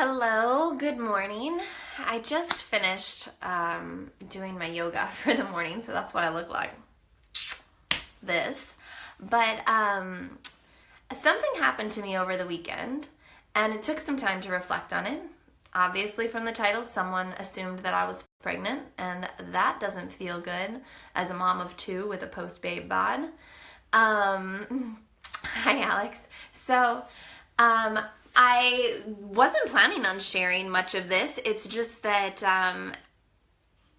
Hello, good morning. I just finished doing my yoga for the morning, so that's what I look like this. But something happened to me over the weekend, and it took some time to reflect on it. Obviously, from the title, someone assumed that I was pregnant, and that doesn't feel good as a mom of two with a post-babe bod. Hi, Alex. So, I wasn't planning on sharing much of this. It's just that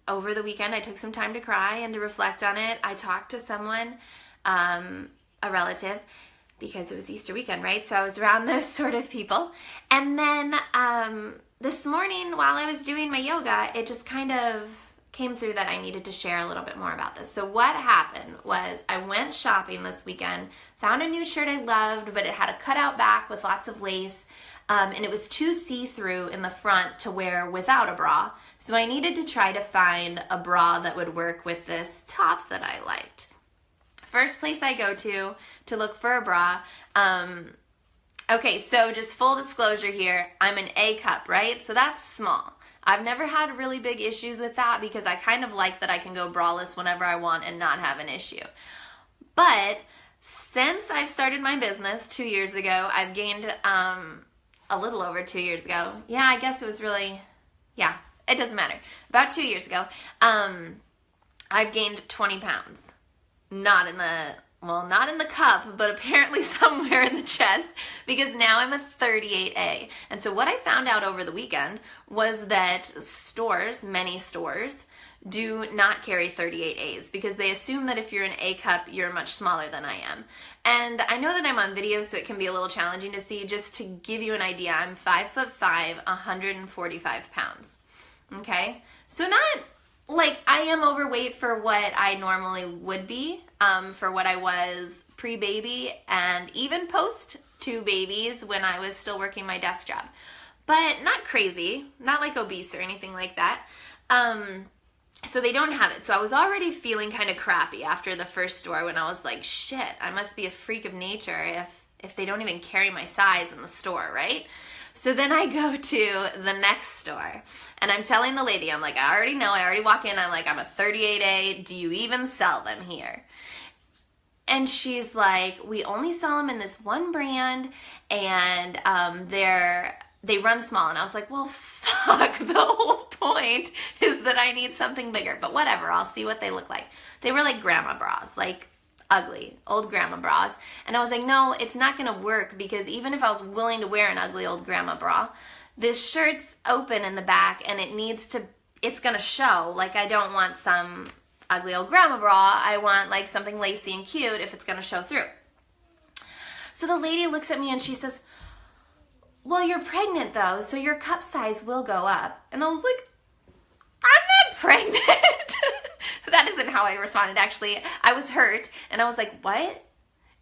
over the weekend I took some time to cry and to reflect on it. I talked to someone, a relative, because it was Easter weekend, right? So I was around those sort of people. And then this morning while I was doing my yoga, it just kind of came through that I needed to share a little bit more about this. So what happened was I went shopping this weekend, found a new shirt I loved, but it had a cutout back with lots of lace, and it was too see-through in the front to wear without a bra. So I needed to try to find a bra that would work with this top that I liked. First place I go to look for a bra. Okay, so just full disclosure here, I'm an A cup, right? So that's small. I've never had really big issues with that because I kind of like that I can go braless whenever I want and not have an issue. But since I've started my business 2 years ago, I've gained a little over 2 years ago. Yeah, I guess it was really, yeah, it doesn't matter. About 2 years ago, I've gained 20 pounds. Not in the cup, but apparently somewhere in the chest, because now I'm a 38A. And so what I found out over the weekend was that many stores, do not carry 38As because they assume that if you're an A cup, you're much smaller than I am. And I know that I'm on video, so it can be a little challenging to see. Just to give you an idea, I'm 5'5", 145 pounds. Okay? So not like I am overweight for what I normally would be, for what I was pre-baby and even post 2 babies when I was still working my desk job. But not crazy, not like obese or anything like that. So they don't have it. So I was already feeling kind of crappy after the first store when I was like, shit, I must be a freak of nature if they don't even carry my size in the store, right? So then I go to the next store, and I'm telling the lady, I'm like, I already know, I already walk in, I'm like, I'm a 38A, do you even sell them here? And she's like, we only sell them in this one brand, and they run small. And I was like, well, fuck, the whole point is that I need something bigger, but whatever, I'll see what they look like. They were like grandma bras, like ugly old grandma bras. And I was like, no, it's not gonna work, because even if I was willing to wear an ugly old grandma bra, this shirt's open in the back and it's gonna show. Like, I don't want some ugly old grandma bra, I want like something lacy and cute if it's gonna show through. So the lady looks at me and she says, well, you're pregnant though, so your cup size will go up. And I was like, I'm not pregnant. That isn't how I responded, actually. I was hurt, and I was like, what?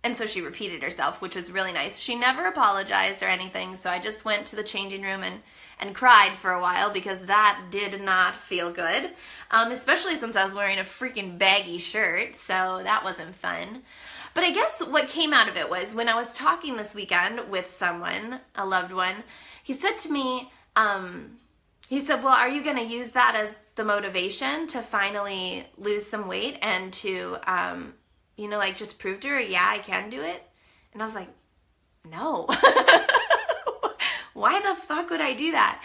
And so she repeated herself, which was really nice. She never apologized or anything, so I just went to the changing room and cried for a while, because that did not feel good, especially since I was wearing a freaking baggy shirt, so that wasn't fun. But I guess what came out of it was when I was talking this weekend with someone, a loved one, he said to me, he said, well, are you going to use that as the motivation to finally lose some weight and to, like just prove to her, yeah, I can do it? And I was like, no. Why the fuck would I do that?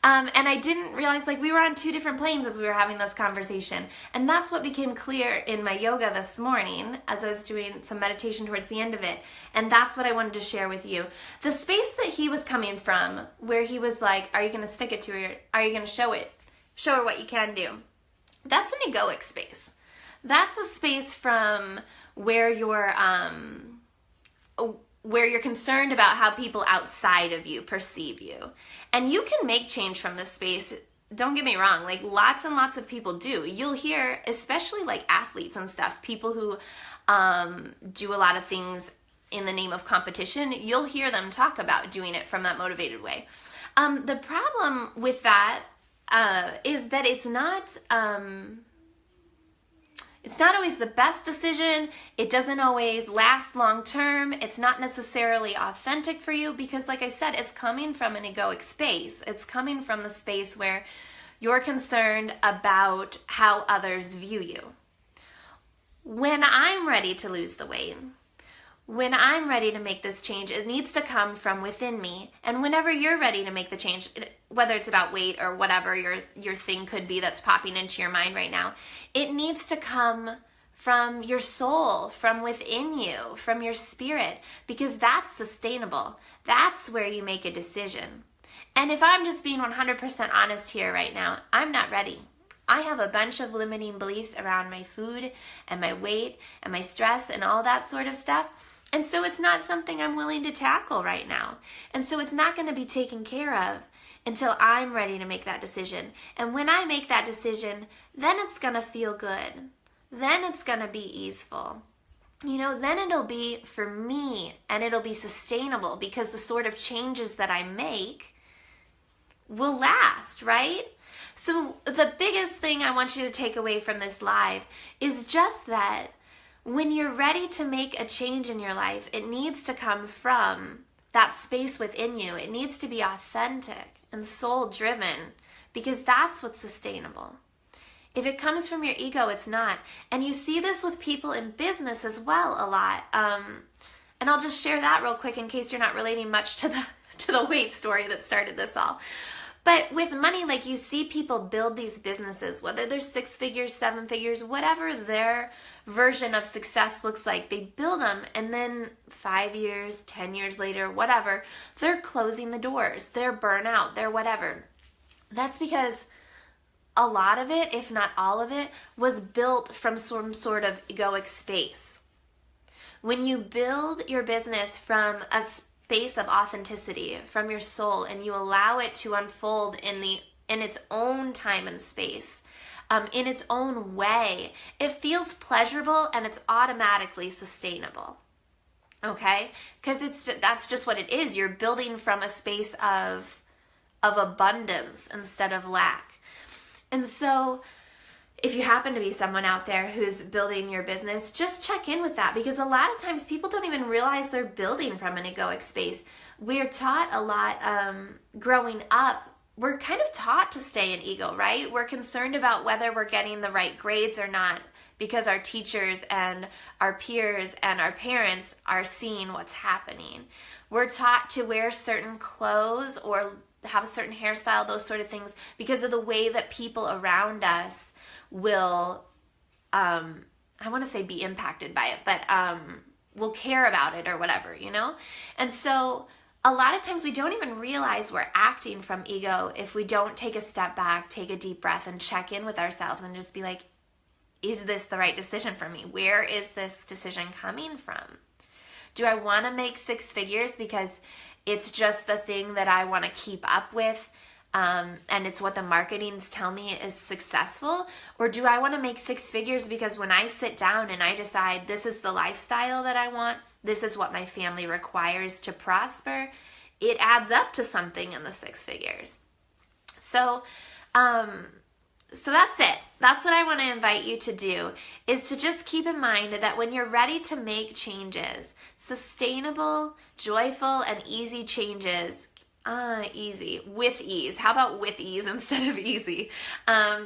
And I didn't realize, like, we were on 2 different planes as we were having this conversation. And that's what became clear in my yoga this morning as I was doing some meditation towards the end of it. And that's what I wanted to share with you. The space that he was coming from, where he was like, are you going to stick it to her? Are you going to show it? Show her what you can do. That's an egoic space. That's a space from where you're concerned about how people outside of you perceive you. And you can make change from this space. Don't get me wrong, like lots and lots of people do. You'll hear, especially like athletes and stuff, people who do a lot of things in the name of competition, you'll hear them talk about doing it from that motivated way. The problem with that is that it's not, It's not always the best decision. It doesn't always last long term. It's not necessarily authentic for you because, like I said, it's coming from an egoic space. It's coming from the space where you're concerned about how others view you. When I'm ready to lose the weight, when I'm ready to make this change, it needs to come from within me. And whenever you're ready to make the change, whether it's about weight or whatever your thing could be that's popping into your mind right now, it needs to come from your soul, from within you, from your spirit, because that's sustainable. That's where you make a decision. And if I'm just being 100% honest here right now, I'm not ready. I have a bunch of limiting beliefs around my food and my weight and my stress and all that sort of stuff. And so it's not something I'm willing to tackle right now. And so it's not going to be taken care of until I'm ready to make that decision. And when I make that decision, then it's going to feel good. Then it's going to be easeful. Then it'll be for me and it'll be sustainable because the sort of changes that I make will last, right? So the biggest thing I want you to take away from this live is just that when you're ready to make a change in your life, it needs to come from that space within you. It needs to be authentic and soul-driven because that's what's sustainable. If it comes from your ego, it's not. And you see this with people in business as well a lot. And I'll just share that real quick in case you're not relating much to the weight story that started this all. But with money, like you see people build these businesses, whether they're 6 figures, 7 figures, whatever their version of success looks like, they build them and then 5 years, 10 years later, whatever, they're closing the doors, they're burnout, they're whatever. That's because a lot of it, if not all of it, was built from some sort of egoic space. When you build your business from a space of authenticity from your soul and you allow it to unfold in its own time and space, in its own way, it feels pleasurable and it's automatically sustainable. Okay? Because that's just what it is. You're building from a space of abundance instead of lack. And so if you happen to be someone out there who's building your business, just check in with that because a lot of times people don't even realize they're building from an egoic space. We're taught a lot growing up. We're kind of taught to stay in ego, right? We're concerned about whether we're getting the right grades or not because our teachers and our peers and our parents are seeing what's happening. We're taught to wear certain clothes or have a certain hairstyle, those sort of things, because of the way that people around us will, I want to say be impacted by it, but will care about it or whatever, And so a lot of times we don't even realize we're acting from ego if we don't take a step back, take a deep breath, and check in with ourselves and just be like, is this the right decision for me? Where is this decision coming from? Do I want to make 6 figures because it's just the thing that I want to keep up with? And it's what the marketings tell me is successful? Or do I want to make 6 figures because when I sit down and I decide this is the lifestyle that I want, this is what my family requires to prosper, it adds up to something in the 6 figures. So that's it. That's what I want to invite you to do, is to just keep in mind that when you're ready to make changes, sustainable, joyful, and easy changes, easy, with ease. How about with ease instead of easy?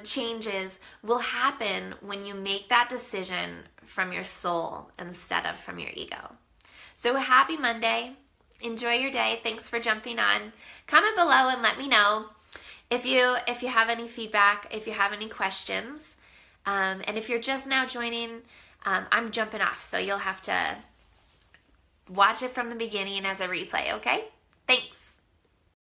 Changes will happen when you make that decision from your soul instead of from your ego. So happy Monday. Enjoy your day. Thanks for jumping on. Comment below and let me know if you have any feedback, if you have any questions. And if you're just now joining, I'm jumping off, so you'll have to watch it from the beginning as a replay, okay?